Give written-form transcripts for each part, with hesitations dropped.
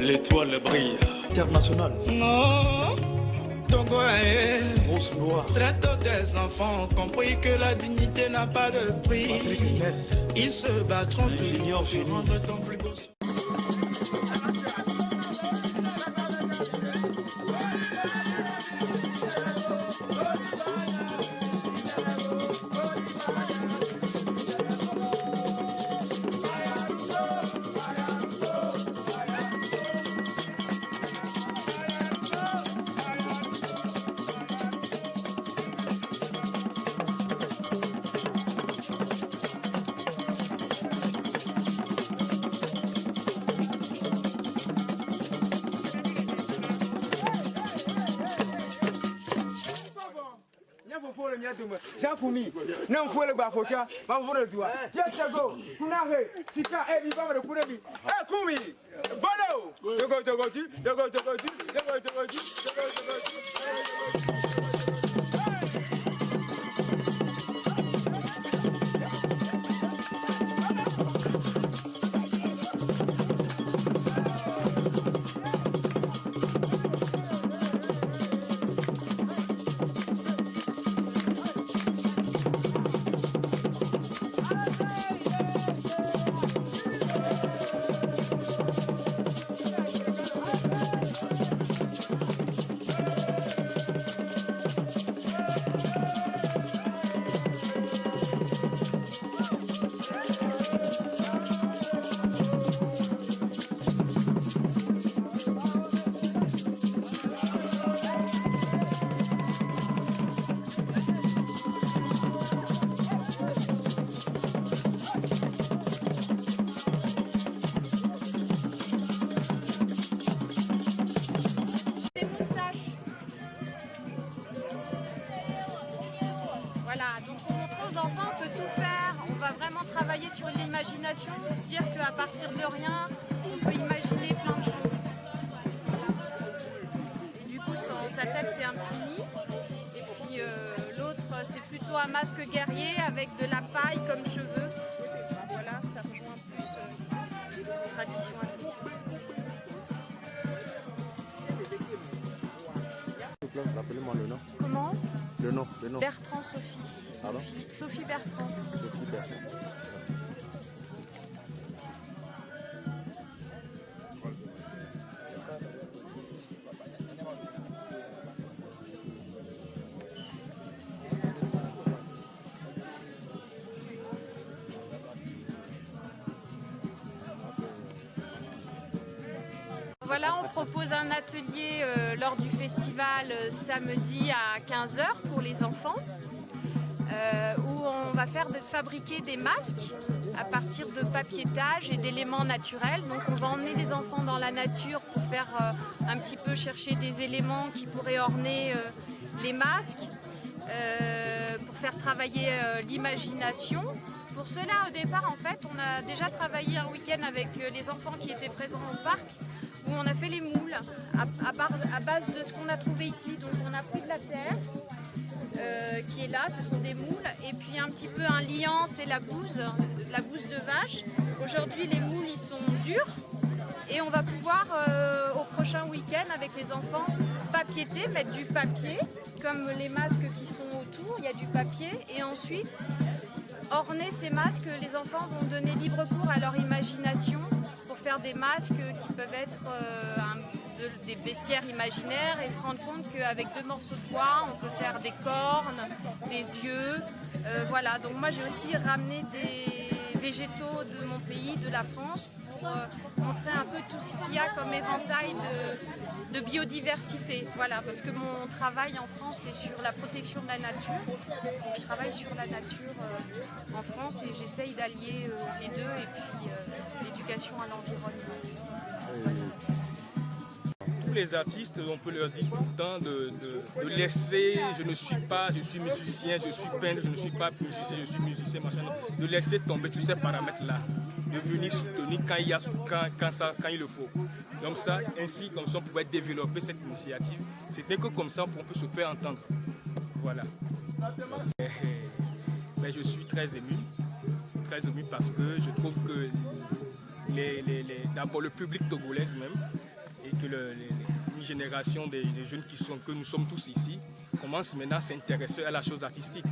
L'étoile brille. International. Non, Togo est Rose noire. très tôt des enfants ont compris que la dignité n'a pas de prix. Patrick Nel. Ils se battront L'ingénieur toujours pour génie. rendre ton plus beau. Jean-Poumi, non faut le bakocha, ma faut le doigt. Yesego, kunahe, sika e bi ba le kurebi. Eh Kumi, bolo. Togo. Voilà, donc on montre aux enfants, on peut tout faire, on va vraiment travailler sur l'imagination, se dire qu'à partir de rien, on peut imaginer plein de choses. Et du coup, sa tête c'est un petit nid, et puis l'autre c'est plutôt un masque guerrier avec de la paille comme cheveux. Voilà, ça rejoint plus tradition. Rappelez-moi le nom. Comment? Le nom. Bertrand Sophie. Pardon? Sophie Bertrand. Sophie Bertrand. Voilà, on propose un atelier lors du festival samedi à 15 h pour les enfants où on va fabriquer des masques à partir de papiétage et d'éléments naturels. Donc on va emmener les enfants dans la nature pour faire un petit peu chercher des éléments qui pourraient orner les masques, pour faire travailler l'imagination. Pour cela, au départ, en fait, on a déjà travaillé un week-end avec les enfants qui étaient présents au parc, où on a fait les moules à base de ce qu'on a trouvé ici. Donc on a pris de la terre qui est là, ce sont des moules, et puis un petit peu un liant, c'est la bouse de vache. Aujourd'hui les moules ils sont durs et on va pouvoir au prochain week-end avec les enfants papiéter, mettre du papier, comme les masques qui sont autour, il y a du papier, et ensuite orner ces masques, les enfants vont donner libre cours à leur imagination pour faire des masques qui peuvent être des bestiaires imaginaires et se rendre compte qu'avec 2 morceaux de bois, on peut faire des cornes, des yeux. Voilà, donc moi j'ai aussi ramené des végétaux de mon pays, de la France, pour montrer un peu tout ce qu'il y a comme éventail de biodiversité. Voilà, parce que mon travail en France c'est sur la protection de la nature. Donc, je travaille sur la nature en France et j'essaye d'allier les deux, et puis l'éducation à l'environnement. Voilà. Tous les artistes, on peut leur dire tout le temps de laisser, je suis musicien, je suis peintre, je ne suis pas musicien, je suis musicien, machin, de laisser tomber tous ces paramètres-là, de venir soutenir quand il le faut. Donc ça, ainsi, comme ça, on pouvait développer cette initiative. C'était que comme ça, on peut se faire entendre. Voilà. Mais je suis très ému parce que je trouve que d'abord le public togolais même, et que une génération des jeunes que nous sommes tous ici commence maintenant à s'intéresser à la chose artistique.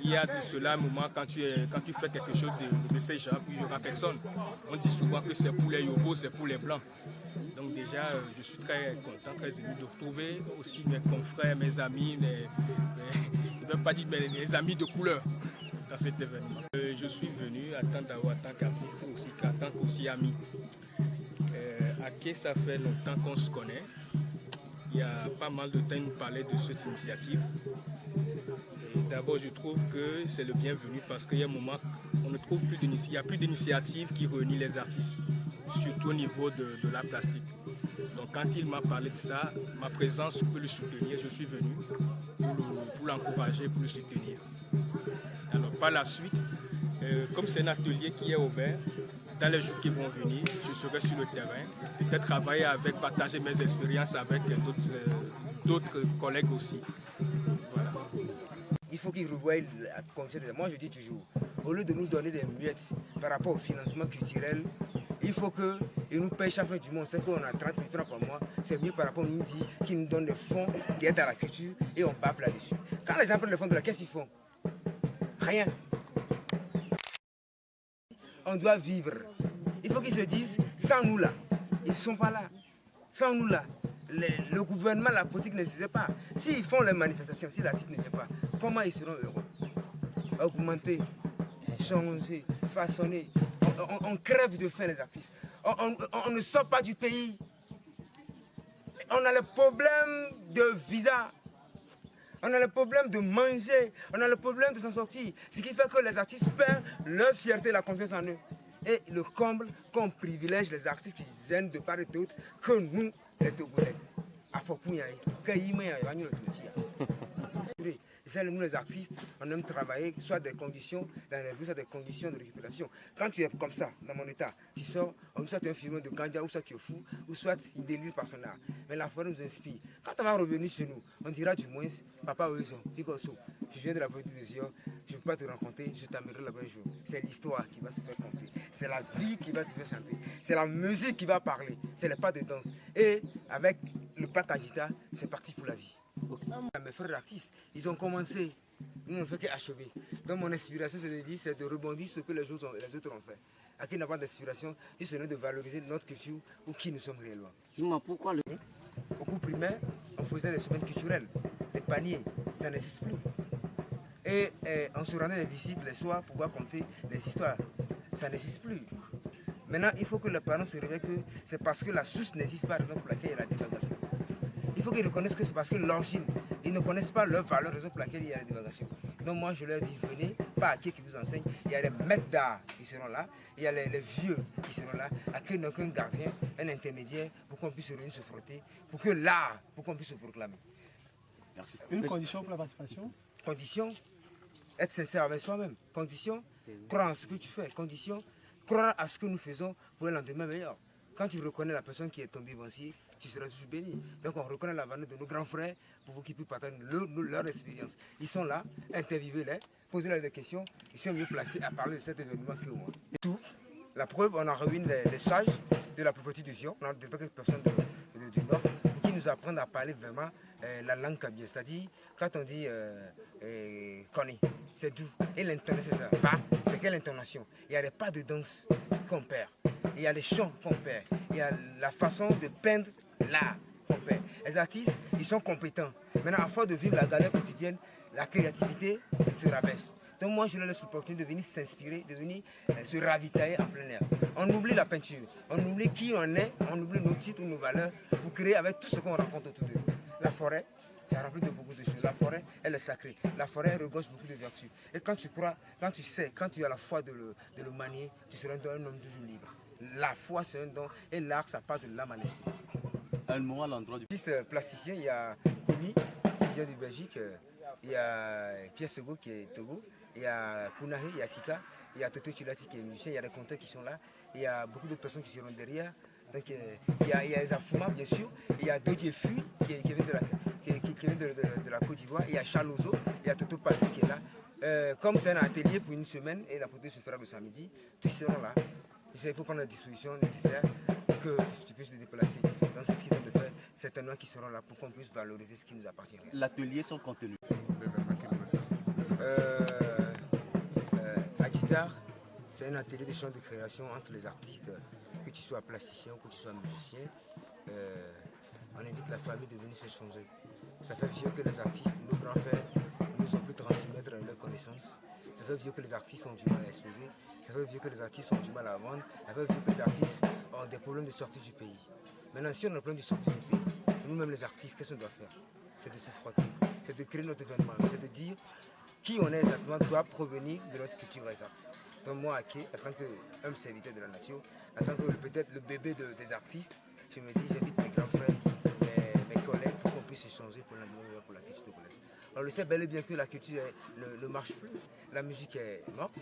Il y a de cela un moment quand tu fais quelque chose de ces genres, il n'y aura personne. On dit souvent que c'est pour les Yobos, c'est pour les Blancs. Donc déjà, je suis très content, très ému de retrouver aussi mes confrères, mes amis, je ne veux pas dire mes amis de couleur dans cet événement. Je suis venu en tant qu'artiste aussi, en tant qu'aussi ami. Aké, ça fait longtemps qu'on se connaît. Il y a pas mal de temps, il nous parlait de cette initiative. D'abord, je trouve que c'est le bienvenu parce qu'il y a un moment, on ne trouve plus il n'y a plus d'initiative qui réunit les artistes, surtout au niveau de l'art plastique. Donc quand il m'a parlé de ça, ma présence peut le soutenir, je suis venu pour l'encourager, pour le soutenir. Alors par la suite, comme c'est un atelier qui est ouvert, dans les jours qui vont venir, je serai sur le terrain, peut-être travailler avec, partager mes expériences avec d'autres collègues aussi. Voilà. Il faut qu'ils revoient la condition. Moi je dis toujours, au lieu de nous donner des miettes par rapport au financement culturel, il faut qu'ils nous payent chaque fin du mois. On sait qu'on a 30 000 francs par mois. C'est mieux par rapport à nous dire qu'ils nous donnent des fonds qui aident à la culture et on baffe là-dessus. Quand les gens prennent le fonds de la caisse, ils font rien. On doit vivre. Il faut qu'ils se disent, sans nous là, ils ne sont pas là. Sans nous là, le gouvernement, la politique ne se sait pas. S'ils font les manifestations, si l'artiste ne vient pas, comment ils seront heureux? Augmenter, changer, façonner. On crève de faim les artistes. On ne sort pas du pays. On a le problème de visa. On a le problème de manger. On a le problème de s'en sortir. Ce qui fait que les artistes perdent leur fierté et la confiance en eux. Et le comble qu'on privilège les artistes qui viennent de part et d'autre que nous, les Togolais. Nous les artistes, on aime travailler soit des conditions dans les rues, soit des conditions de récupération. Quand tu es comme ça, dans mon état, tu sors, soit tu es un film de ganja, ou soit tu es fou, ou soit il délire par son art. Mais la forêt nous inspire. Quand on va revenir chez nous, on dira du moins, papa Oison, je viens de la politique de Sion, je ne peux pas te rencontrer, je t'amènerai là-bas un jour. C'est l'histoire qui va se faire compter, c'est la vie qui va se faire chanter, c'est la musique qui va parler, c'est les pas de danse. Et avec le pas Kajita, c'est parti pour la vie. Mes frères artistes, ils ont commencé, nous on ne fait qu'achever. Donc mon inspiration, c'est de rebondir sur ce que les autres ont fait. À qui n'a pas d'inspiration, c'est de valoriser notre culture ou qui nous sommes réellement. Dis-moi pourquoi le... Au cours primaire, on faisait des semaines culturelles, des paniers, ça n'existe plus. Et on se rendait des visites les soirs pour pouvoir compter les histoires, ça n'existe plus. Maintenant, il faut que les parents se réveillent que c'est parce que la source n'existe pas, raison pour laquelle il y a la divagation. Il faut qu'ils reconnaissent que c'est parce que l'origine, ils ne connaissent pas leur valeur, raison pour laquelle il y a la divagation. Donc moi je leur dis, venez, pas à qui vous enseigne, il y a les maîtres d'art qui seront là, il y a les vieux qui seront là, à qui n'a qu'un gardien, un intermédiaire, pour qu'on puisse se réunir, se frotter, pour que l'art, pour qu'on puisse se proclamer. Merci. Une condition pour la participation? Condition, être sincère avec soi-même. Condition, croire en ce que tu fais. Condition, croire à ce que nous faisons pour un lendemain meilleur. Quand tu reconnais la personne qui est tombée vivancier, tu seras toujours béni. Donc on reconnaît la valeur de nos grands frères pour vous qui puissent partager leur expérience. Ils sont là, interviewez-les, posez-leur des questions. Ils sont mieux placés à parler de cet événement que moi. Tout. La preuve, on a réuni les sages de la prophétie de Sion, on a quelques personnes du Nord qui nous apprennent à parler vraiment la langue kabyle. C'est-à-dire, quand on dit Koni, c'est doux. Et l'intonation, c'est ça. Ba, c'est quelle intonation? Il n'y a pas de danse qu'on perd. Il y a les chants qu'on perd. Il y a la façon de peindre l'art qu'on perd. Les artistes, ils sont compétents. Maintenant, à force de vivre la galère quotidienne, la créativité se rabaisse. Donc moi, je leur laisse l'opportunité de venir s'inspirer, de venir se ravitailler en plein air. On oublie la peinture, on oublie qui on est, on oublie nos titres ou nos valeurs pour créer avec tout ce qu'on rencontre autour de nous. La forêt, ça remplit de beaucoup de choses. La forêt, elle est sacrée. La forêt, elle regorge beaucoup de vertus. Et quand tu crois, quand tu sais, quand tu as la foi de le manier, tu seras un homme toujours libre. La foi, c'est un don. Et l'art, ça part de l'âme à l'esprit. Un mot à l'endroit du... Artiste plasticien, il y a Koumi, qui vient du Belgique. Il y a Pierre Sego, qui est Togo. Il y a Kounahi, il y a Sika. Il y a Toto Chulati, qui est musicien. Il y a des conteurs qui sont là. Il y a beaucoup d'autres personnes qui seront derrière. Donc, il y a Zafuma, bien sûr. Il y a Dodie Fu, qui vient de la Côte d'Ivoire. Il y a Chalozo. Il y a Toto Pati, qui est là. Comme c'est un atelier pour une semaine, et la photo se fera le samedi, tous seront là. Il faut prendre les dispositions nécessaires pour que tu puisses te déplacer. Donc c'est ce qu'ils ont de faire, certainement qui seront là pour qu'on puisse valoriser ce qui nous appartient. L'atelier, son contenu. Adidar, c'est un atelier de champ de création entre les artistes, que tu sois plasticien ou que tu sois musicien. On invite la famille de venir s'échanger. Ça fait vieux que les artistes, nos grands frères, nous ont pu transmettre leurs connaissances. Ça fait vieux que les artistes ont du mal à exposer. Ça fait vieux que les artistes ont du mal à vendre. Ça fait vieux que les artistes ont des problèmes de sortie du pays. Maintenant, si on a un problème de sortie du pays, nous-mêmes les artistes, qu'est-ce qu'on doit faire? C'est de se frotter, c'est de créer notre événement, c'est de dire qui on est exactement doit provenir de notre culture exacte. Donc moi, Aké, en tant qu'homme serviteur de la nature, en tant que peut-être le bébé des artistes, je me dis, j'invite mes grands frères, mes collègues, pour qu'on puisse échanger pour la culture togolaise. On le sait bel et bien que la culture ne marche plus, la musique est morte,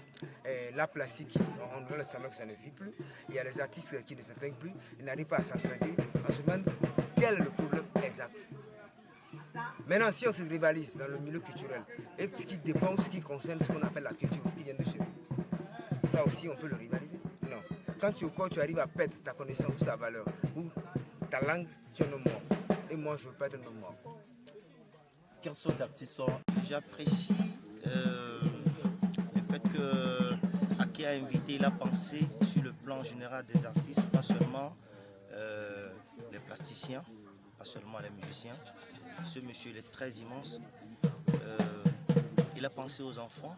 et la plastique, on doit le savoir que ça ne vit plus. Il y a les artistes qui ne s'éteignent plus, ils n'arrivent pas à s'entraider. On se demande quel est le problème exact. Maintenant, si on se rivalise dans le milieu culturel, et ce qui dépend ou ce qui concerne ce qu'on appelle la culture, ce qui vient de chez nous, ça aussi on peut le rivaliser? Non. Quand tu arrives à perdre ta connaissance, ta valeur, ou ta langue, tu es un homme mort. Et moi, je ne veux pas être un homme mort. Quels sont tes artistes sont... J'apprécie le fait que Aké a invité, il a pensé sur le plan général des artistes, pas seulement les plasticiens, pas seulement les musiciens. Ce monsieur il est très immense. Il a pensé aux enfants.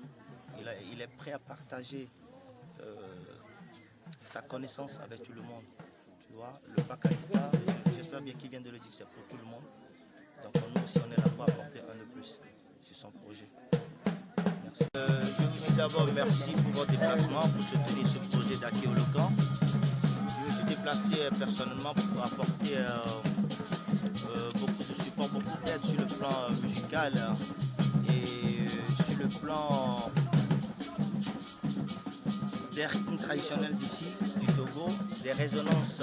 Il est prêt à partager sa connaissance avec tout le monde. Tu vois, le bac à guitare, j'espère bien qu'il vient de le dire, c'est pour tout le monde. Donc nous aussi on est là pour apporter un de plus sur son projet. Merci. Je vous dis d'abord merci pour votre déplacement, pour soutenir ce projet d'Aké Olokan. Je me suis déplacé personnellement pour apporter beaucoup de support, beaucoup d'aide sur le plan musical et sur le plan des rythmes traditionnels d'ici, du Togo, des résonances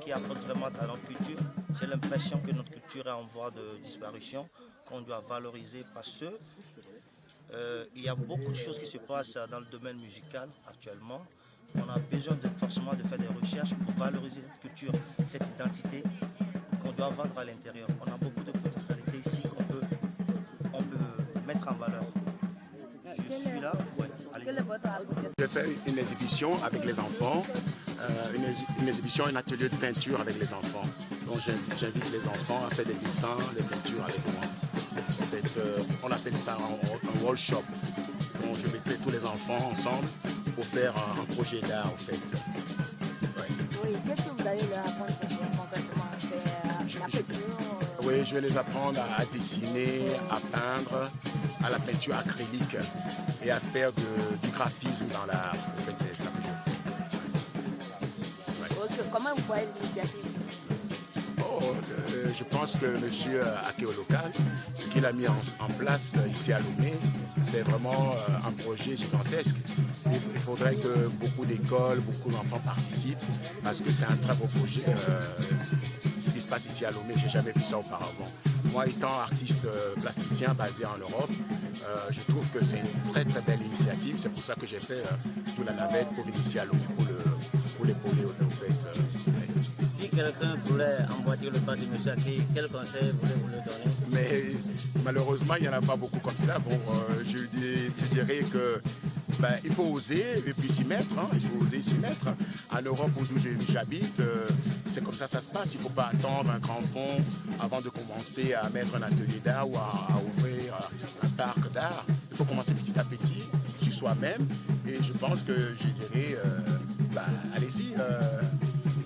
qui apportent vraiment à notre culture. J'ai l'impression que notre culture est en voie de disparition, qu'on doit valoriser parce que il y a beaucoup de choses qui se passent dans le domaine musical actuellement. On a besoin forcément de faire des recherches pour valoriser cette culture, cette identité qu'on doit vendre à l'intérieur. On a beaucoup de potentialités ici qu'on peut mettre en valeur. Je suis là, ouais, allez-y. Je fais une exhibition avec les enfants, une exhibition, un atelier de peinture avec les enfants. Donc j'invite les enfants à faire des dessins, des peintures avec moi. En fait, on appelle ça un workshop. Donc je mettrai tous les enfants ensemble pour faire un projet d'art en fait. Ouais. Oui, qu'est-ce que vous allez leur apprendre concrètement? C'est la peinture? Oui, je vais les apprendre à dessiner, à peindre, à la peinture acrylique et à faire du graphisme dans l'art. En fait, c'est ça que je fais. Ouais. Okay. Comment vous voyez l'initiative? Je pense que M. Aké Olokan, ce qu'il a mis en place ici à Lomé, c'est vraiment un projet gigantesque. Il faudrait que beaucoup d'écoles, beaucoup d'enfants participent parce que c'est un très beau projet. Ce qui se passe ici à Lomé, je n'ai jamais vu ça auparavant. Moi, étant artiste plasticien basé en Europe, je trouve que c'est une très très belle initiative. C'est pour ça que j'ai fait toute la navette pour venir ici à Lomé pour l'épauler en fait. Si quelqu'un voulait emboîter le pas de M. Aké, quel conseil voulez-vous lui donner? Mais malheureusement, il n'y en a pas beaucoup comme ça. Bon, je dirais que il faut oser et puis s'y mettre. Hein, il faut oser s'y mettre. En Europe où j'habite, c'est comme ça se passe. Il ne faut pas attendre un grand fonds avant de commencer à mettre un atelier d'art ou à ouvrir un parc d'art. Il faut commencer petit à petit sur soi-même. Et je pense que je dirais, allez-y.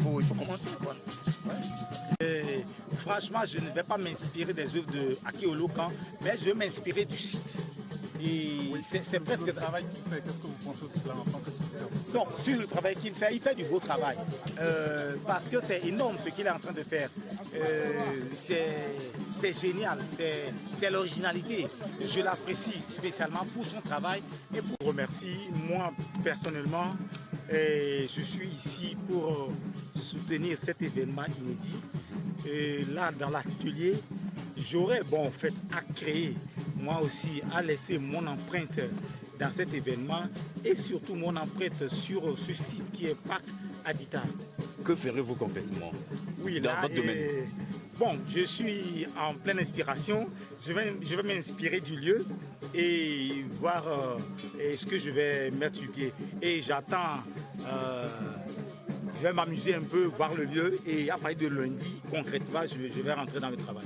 Il faut commencer, quoi. Ouais. Franchement, je ne vais pas m'inspirer des œuvres de Aké Olokan, mais je vais m'inspirer du site. Et oui, c'est presque le travail qu'il fait. Qu'est-ce que vous pensez de cela en tant que sculpteur? Donc, sur le travail qu'il fait, il fait du beau travail. Parce que c'est énorme ce qu'il est en train de faire. C'est génial, c'est l'originalité. Je l'apprécie spécialement pour son travail. Et pour remercier, moi personnellement, je suis ici pour soutenir cet événement inédit. Et là, dans l'atelier, j'aurais à créer, moi aussi, à laisser mon empreinte dans cet événement et surtout mon empreinte sur ce site qui est Parc Adita. Que ferez-vous concrètement dans votre domaine? Bon, je suis en pleine inspiration. Je vais m'inspirer du lieu et voir ce que je vais mettre sur pied. Et j'attends, je vais m'amuser un peu, voir le lieu et à partir de lundi, concrètement, je vais rentrer dans le travail.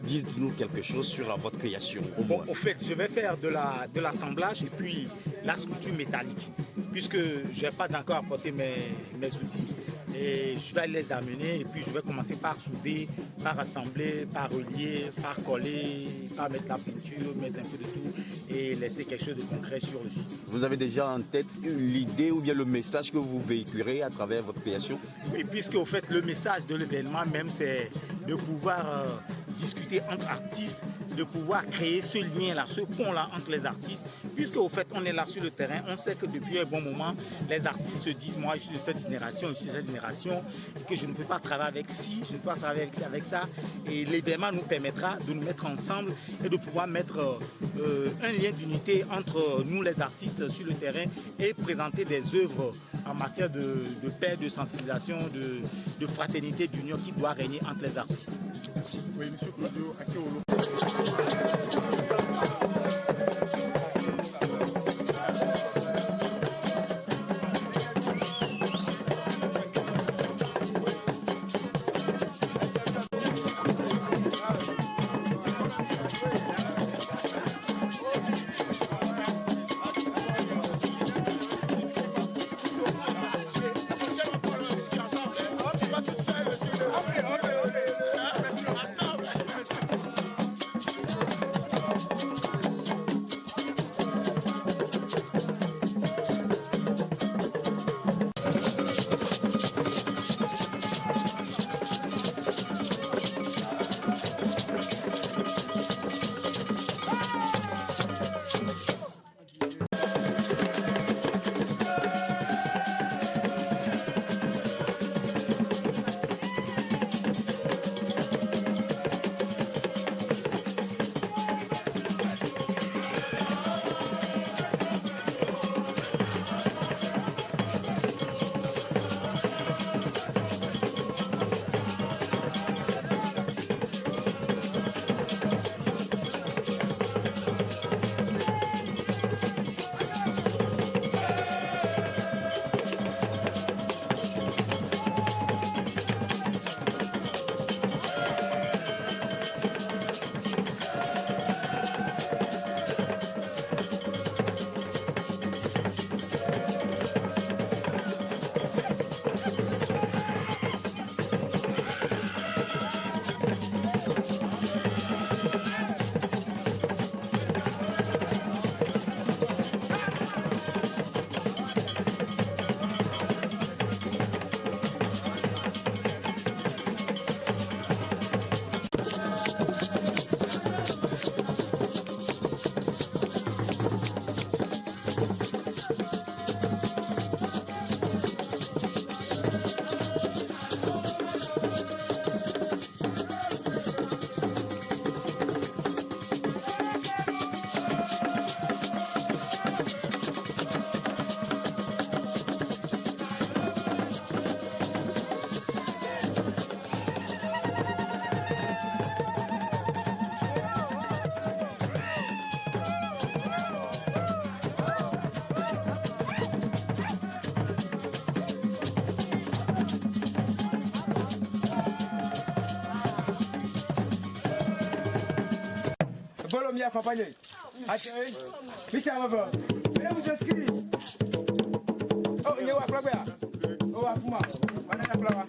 Dites-nous quelque chose sur votre création. Au fait, je vais faire de l'assemblage et puis la sculpture métallique, puisque je n'ai pas encore apporté mes outils. Et je vais les amener et puis je vais commencer par souder, par assembler, par relier, par coller, par mettre la peinture, mettre un peu de tout et laisser quelque chose de concret sur le site. Vous avez déjà en tête l'idée ou bien le message que vous véhiculerez à travers votre création? Oui, puisque au fait le message de l'événement même c'est de pouvoir discuter entre artistes, de pouvoir créer ce lien-là, ce pont-là entre les artistes, puisque au fait on est là sur le terrain, on sait que depuis un bon moment, les artistes se disent moi je suis de cette génération, que je ne peux pas travailler avec ci, je ne peux pas travailler avec ça, et l'événement nous permettra de nous mettre ensemble et de pouvoir mettre un lien d'unité entre nous les artistes sur le terrain et présenter des œuvres en matière de paix, de sensibilisation, de fraternité, d'union qui doit régner entre les artistes. Merci. Oui, monsieur Claudio Akeolo. Bolo m'y accompagner. Atterrez. Vite à l'avant. Venez vous inscrire. Oh, il y a un plaga. Oh, à Fuma. Madame la plaga.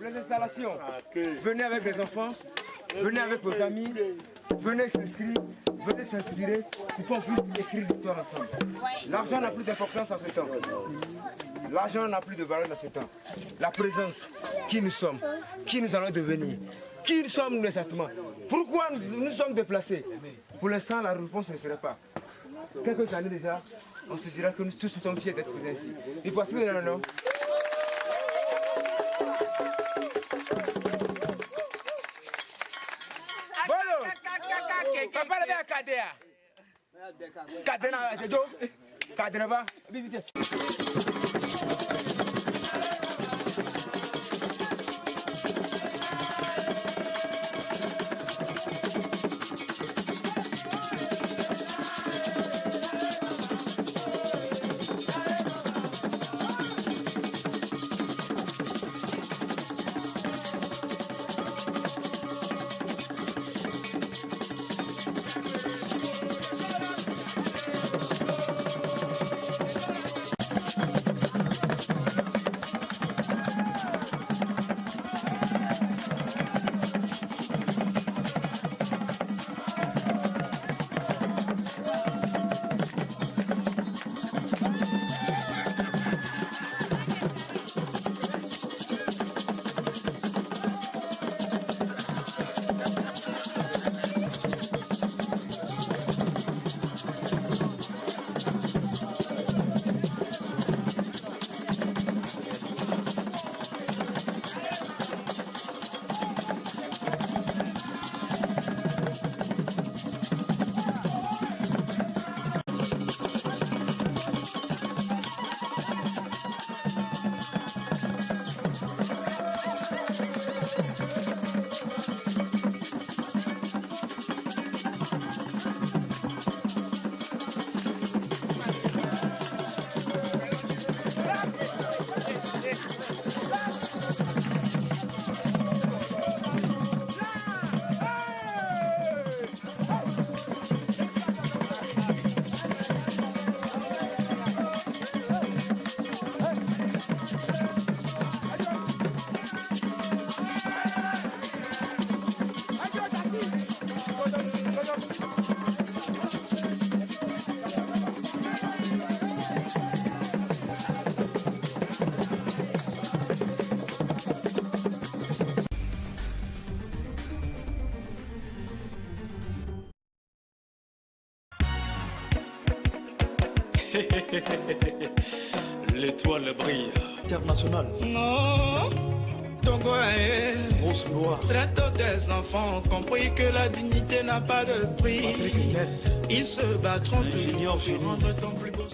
Les installations. Venez avec les enfants, venez avec vos amis, venez s'inscrire, venez s'inspirer pour qu'on puisse écrire l'histoire ensemble. L'argent n'a plus d'importance en ce temps. L'argent n'a plus de valeur dans ce temps. La présence, qui nous sommes, qui nous allons devenir, qui sommes-nous exactement, pourquoi nous sommes déplacés. Pour l'instant, la réponse ne serait pas. Quelques années déjà, on se dira que nous tous sommes fiers d'être présents ici. Il faut suivre le nom. Papa le bien Kadea. Kadena, c'est Joe. Kadena va. Vite. L'étoile brille. International. Non, Togo est Rose noire. très tôt des enfants ont compris que la dignité n'a pas de prix. Ils se battront toujours pour rendre ton plus beau.